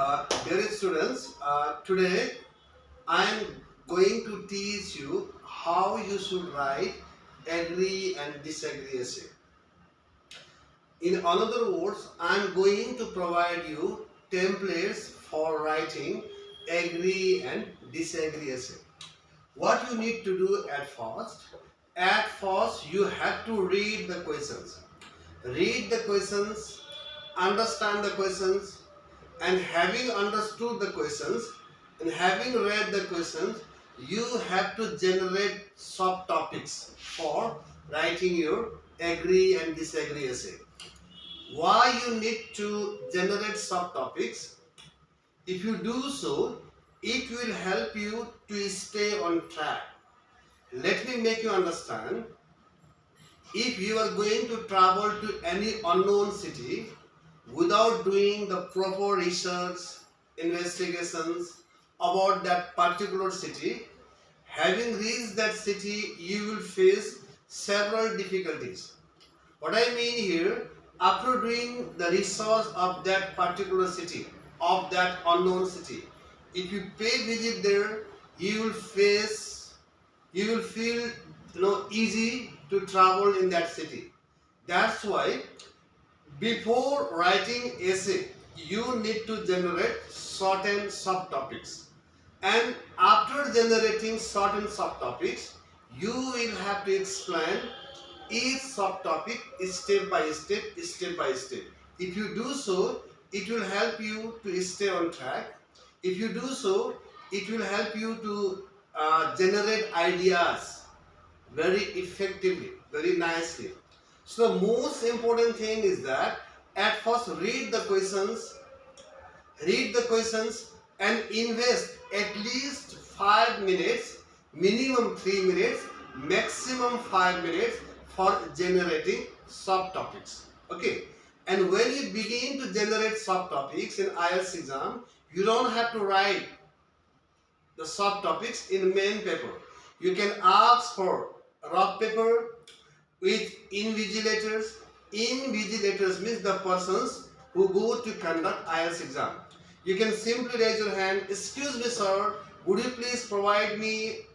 Dear students, today I am going to teach you how you should write agree and disagree essay. In other words, I am going to provide you templates for writing agree and disagree essay. What you need to do at first you have to read the questions. Read the questions, understand the questions, and having understood the questions and having read the questions, you have to generate subtopics for writing your agree and disagree essay. Why you need to generate subtopics? If you do so, it will help you to stay on track. Let me make you understand. If you are going to travel to any unknown city without doing the proper research, investigations about that particular city, having reached that city, you will face several difficulties. What I mean here, after doing the research of that particular city, of that unknown city, if you pay visit there, you will face, you will feel easy to travel in that city. That's why before writing essay, you need to generate certain subtopics. And after generating certain subtopics, you will have to explain each subtopic step by step, step by step. If you do so, it will help you to stay on track. If you do so, it will help you to generate ideas very effectively, very nicely. So the most important thing is that at first read the questions and invest at least 5 minutes, minimum 3 minutes, maximum 5 minutes for generating subtopics. Okay. And when you begin to generate subtopics in IELTS exam, you don't have to write the subtopics in main paper. You can ask for rough paper with invigilators. Invigilators means the persons who go to conduct IELTS exam. You can simply raise your hand. Excuse me, sir, would you please provide me,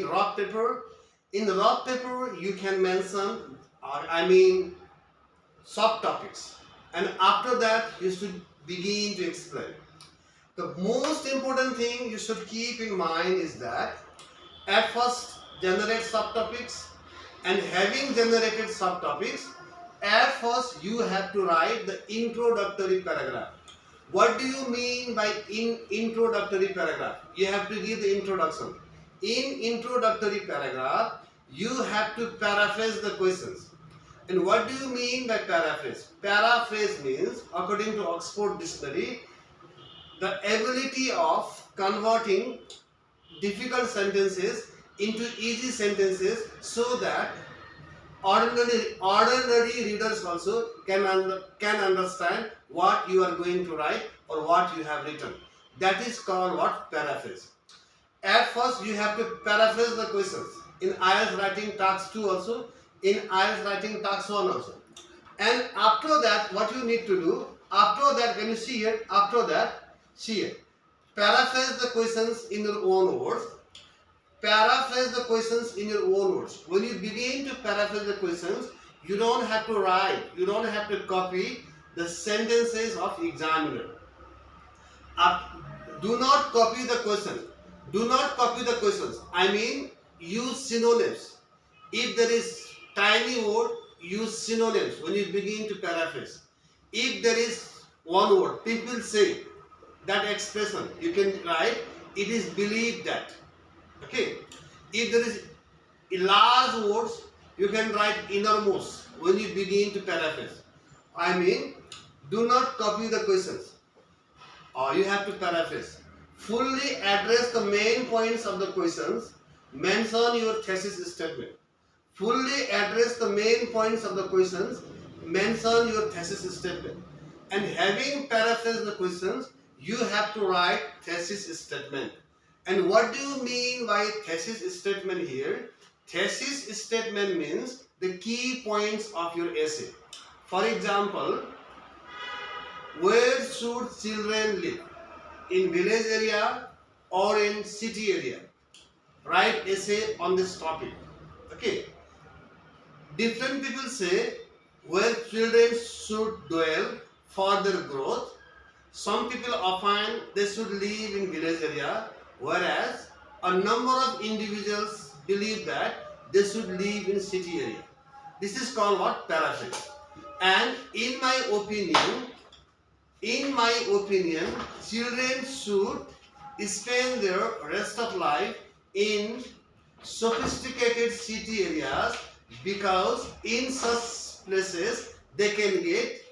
rough paper? In the rough paper, you can mention, subtopics. And after that, you should begin to explain. The most important thing you should keep in mind is that at first generate subtopics, and having generated subtopics, at first you have to write the introductory paragraph. What do you mean by introductory paragraph? You have to give the introduction. In introductory paragraph, you have to paraphrase the questions. And what do you mean by paraphrase? Paraphrase means, according to Oxford Dictionary, the ability of converting difficult sentences into easy sentences so that ordinary readers also can understand what you are going to write or what you have written. That is called what? Paraphrase. At first you have to paraphrase the questions in IELTS writing task 2 also, in IELTS writing task 1 also. And after that, what you need to do, after that, when you see here, after that, see here, paraphrase the questions in your own words. Paraphrase the questions in your own words. When you begin to paraphrase the questions, you don't have to write, you don't have to copy the sentences of examiner. Do not copy the question. Do not copy the questions. Use synonyms. If there is tiny word, use synonyms when you begin to paraphrase. If there is one word, people say that expression, you can write, it is believed that. Okay. If there is large words, you can write innermost when you begin to paraphrase. Do not copy the questions. Or you have to paraphrase. Fully address the main points of the questions. Mention your thesis statement. Fully address the main points of the questions. Mention your thesis statement. And having paraphrased the questions, you have to write thesis statement. And what do you mean by thesis statement here? Thesis statement means the key points of your essay. For example, Where should children live? In village area or in city area? Write essay on this topic. Okay. Different people say where children should dwell for their growth. Some people opine they should live in village area, whereas a number of individuals believe that they should live in city area. This is called what? Paraphrase. And in my opinion, children should spend their rest of life in sophisticated city areas because in such places they can get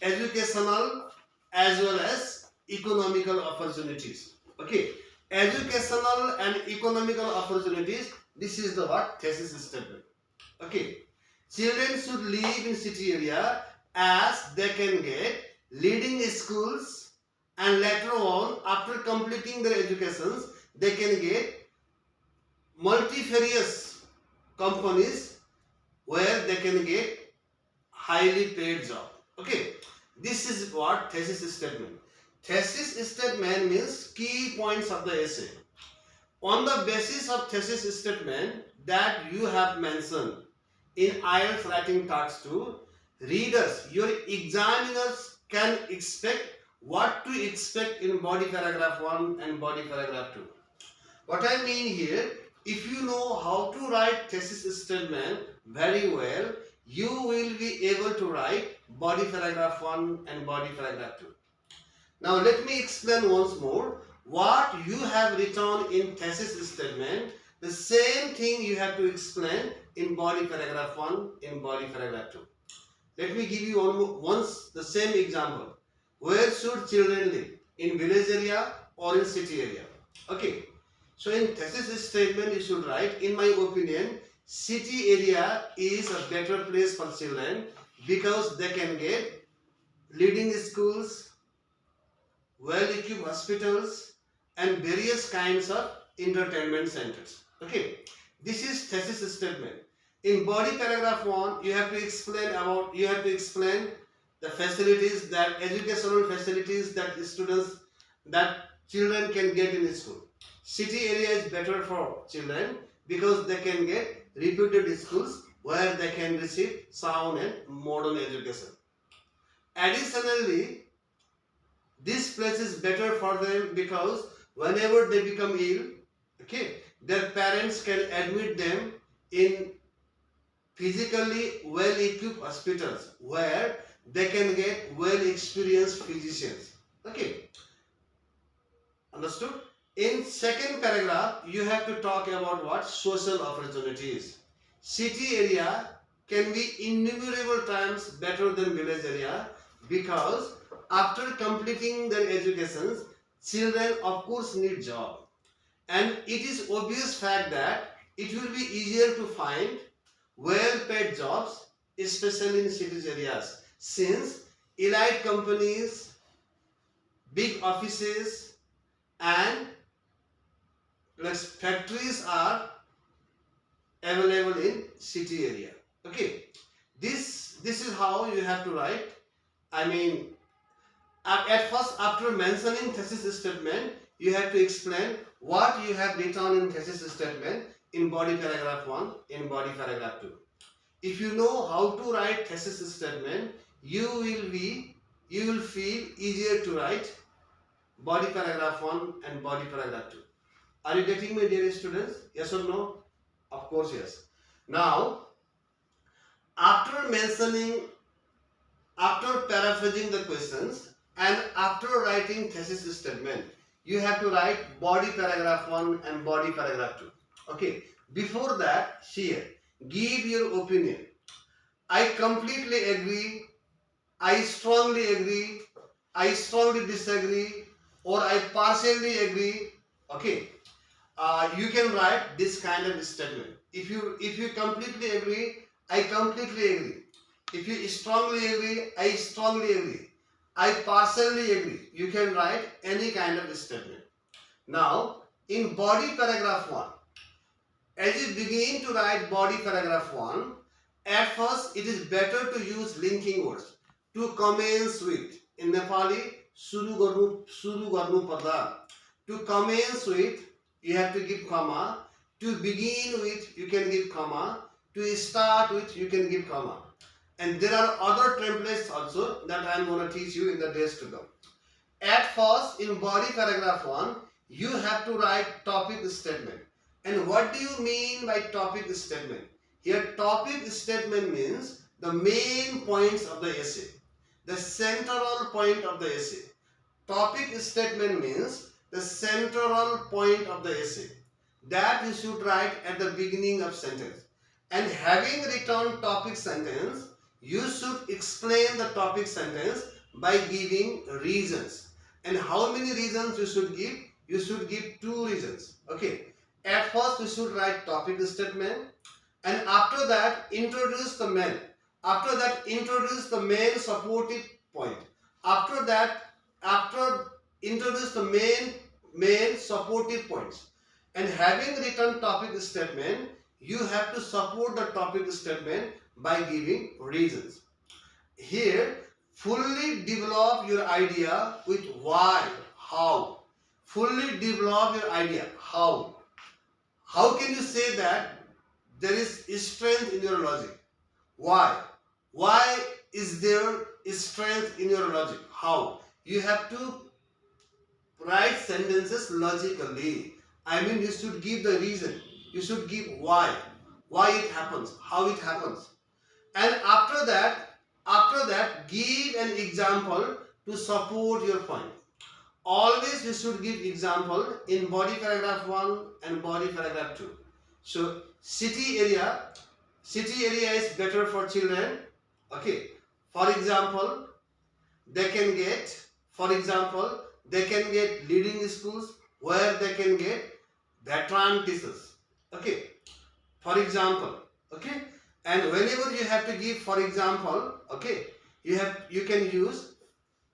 educational as well as economical opportunities. Okay, educational and economical opportunities. This is the what thesis statement. Okay, children should live in city area as they can get leading schools and later on after completing their educations they can get multifarious companies where they can get highly paid job. Okay, this is what thesis statement. Thesis statement means key points of the essay. On the basis of thesis statement that you have mentioned in IELTS writing task 2, readers, your examiners can expect what to expect in body paragraph 1 and body paragraph 2. What I mean here, if you know how to write thesis statement very well, you will be able to write body paragraph 1 and body paragraph 2. Now let me explain once more what you have written in thesis statement. The same thing you have to explain in body paragraph 1, in body paragraph 2. Let me give you once the same example. Where should children live? In village area or in city area? Okay. So in thesis statement you should write, in my opinion, city area is a better place for children because they can get leading schools, well-equipped hospitals and various kinds of entertainment centers. Okay, this is thesis statement. In body paragraph 1, you have to explain the facilities, that educational facilities that children can get in school. City area is better for children because they can get reputed schools where they can receive sound and modern education. Additionally, this place is better for them because whenever they become ill, okay, their parents can admit them in physically well-equipped hospitals where they can get well-experienced physicians. Okay, understood? In second paragraph, you have to talk about what? Social opportunities. City area can be innumerable times better than village area because after completing their educations, children of course need job. And it is obvious fact that it will be easier to find well-paid jobs, especially in cities areas, since elite companies, big offices, and factories are available in city area. Okay, this is how you have to write. I mean, at first, after mentioning thesis statement, you have to explain what you have written in thesis statement in body paragraph 1, in body paragraph 2. If you know how to write thesis statement, you will feel easier to write body paragraph 1 and body paragraph 2. Are you getting me, dear students? Yes or no? Of course, yes. Now, after paraphrasing the questions and after writing thesis statement, you have to write body paragraph 1 and body paragraph 2. Okay. Before that, here, give your opinion. I completely agree, I strongly agree, I strongly disagree, or I partially agree. Okay. You can write this kind of statement. If you completely agree, I completely agree. If you strongly agree, I strongly agree. I partially agree. You can write any kind of statement. Now, in body paragraph 1, as you begin to write body paragraph 1, at first it is better to use linking words to commence with. in Nepali, suru garnu parda. To commence with, you have to give comma. To begin with, you can give comma. To start with, you can give comma. And there are other templates also that I am going to teach you in the days to come. At first, in body paragraph 1, you have to write topic statement. And what do you mean by topic statement? Here, topic statement means the main points of the essay, the central point of the essay. Topic statement means the central point of the essay that you should write at the beginning of sentence. And having written topic sentence, you should explain the topic sentence by giving reasons. And how many reasons you should give? You should give 2 reasons. Okay. At first, you should write topic statement, and after that, introduce the main. After that, introduce the main supportive point. After that, introduce the main supportive points. And having written topic statement, you have to support the topic statement by giving reasons. Here, fully develop your idea with why, how. Fully develop your idea, how. How can you say that there is strength in your logic? Why? Why is there strength in your logic? How? You have to write sentences logically. I mean, you should give the reason. You should give why it happens, how it happens. And after that, give an example to support your point. Always you should give example in body paragraph 1 and body paragraph 2. So, city area is better for children. Okay. For example, they can get leading schools where they can get veteran teachers. Okay. For example, okay. And whenever you have to give for example, okay, you can use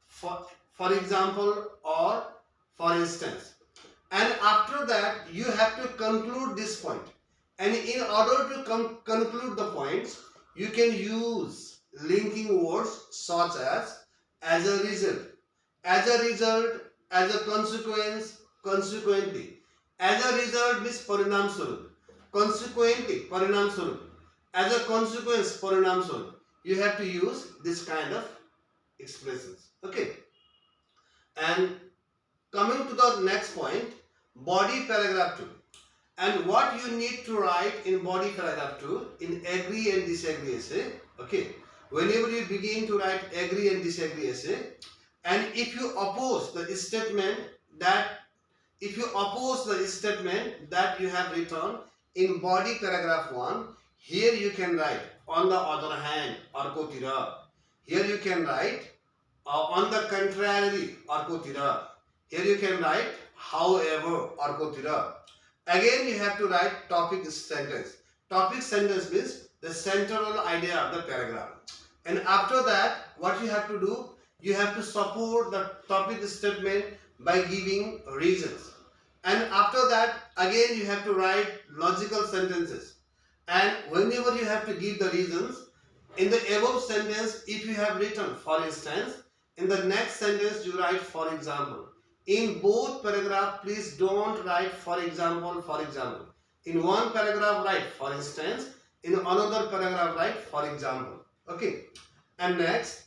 for example or for instance. And after that, you have to conclude this point. And in order to conclude the points, you can use linking words such as a result, as a consequence, consequently. As a result means parinam swarup. Consequently, parinam swarup. As a consequence, parinam swarup. You have to use this kind of expressions. Okay. And coming to the next point, body paragraph 2. And what you need to write in body paragraph 2 in agree and disagree essay. Okay. Whenever you begin to write agree and disagree essay, and if you oppose the statement that you have written in body paragraph 1, here you can write on the other hand, arko tira. Here you can write on the contrary, arko tira. Here you can write however, arko tira. Again you have to write topic sentence. Topic sentence means the central idea of the paragraph. And after that, what you have to do, you have to support the topic statement by giving reasons. And after that, again you have to write logical sentences. And whenever you have to give the reasons, in the above sentence, if you have written for instance, in the next sentence you write for example. In both paragraph, please don't write for example, for example. In one paragraph write for instance, in another paragraph write for example. Okay. And next,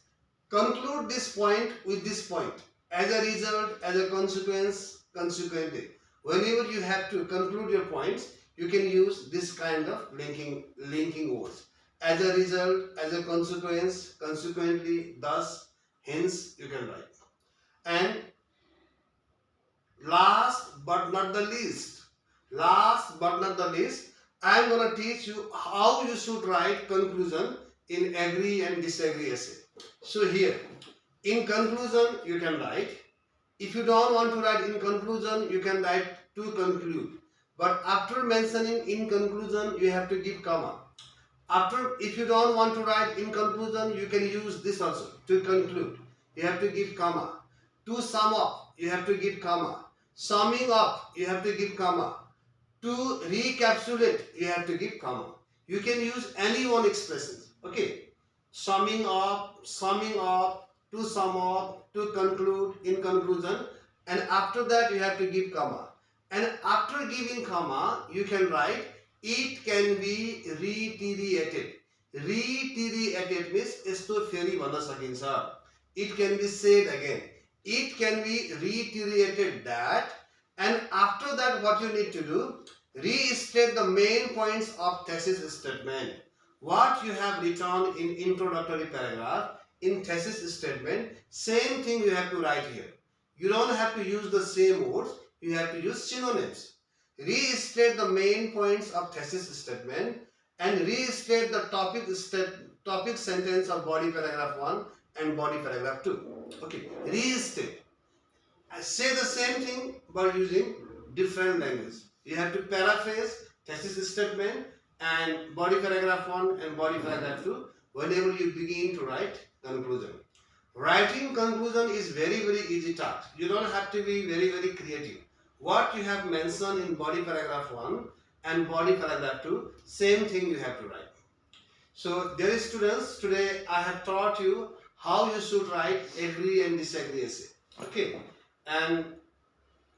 conclude this point with this point. As a result, as a consequence, consequently. Whenever you have to conclude your points, you can use this kind of linking words. As a result, as a consequence, consequently, thus, hence, you can write. And last but not the least, I am going to teach you how you should write conclusion in agree and disagree essay. So here, in conclusion, you can write. If you don't want to write in conclusion, you can write to conclude. But after mentioning in conclusion, you have to give comma. If you don't want to write in conclusion, you can use this also, to conclude. You have to give comma. To sum up, you have to give comma. Summing up, you have to give comma. To recapitulate, you have to give comma. You can use any one expression. Okay. Summing up, to sum up, to conclude, in conclusion, and after that you have to give comma. And after giving comma, you can write it can be reiterated. Reiterated means यस्तो फेरि भन्न सकिन्छ. It can be said again. It can be reiterated that, and after that what you need to do, restate the main points of thesis statement. What you have written in introductory paragraph, in thesis statement, same thing you have to write here. You don't have to use the same words, you have to use synonyms. Restate the main points of thesis statement and restate the topic sentence of body paragraph 1 and body paragraph 2. Okay, restate. I say the same thing but using different language. You have to paraphrase thesis statement and body paragraph 1 and body paragraph 2 whenever you begin to write conclusion. Writing conclusion is very easy task. You don't have to be very creative. What you have mentioned in body paragraph 1 and body paragraph 2, same thing you have to write. So dear students, today I have taught you how you should write agree and disagree essay. Okay, and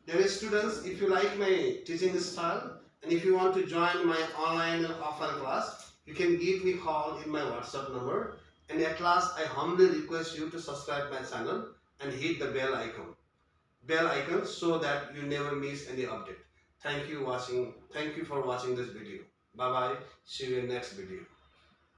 dear students, if you like my teaching style and if you want to join my online and offline class, you can give me a call in my WhatsApp number. And at last, I humbly request you to subscribe my channel and hit the bell icon so that you never miss any update. Thank you for watching this video. Bye bye. See you in next video.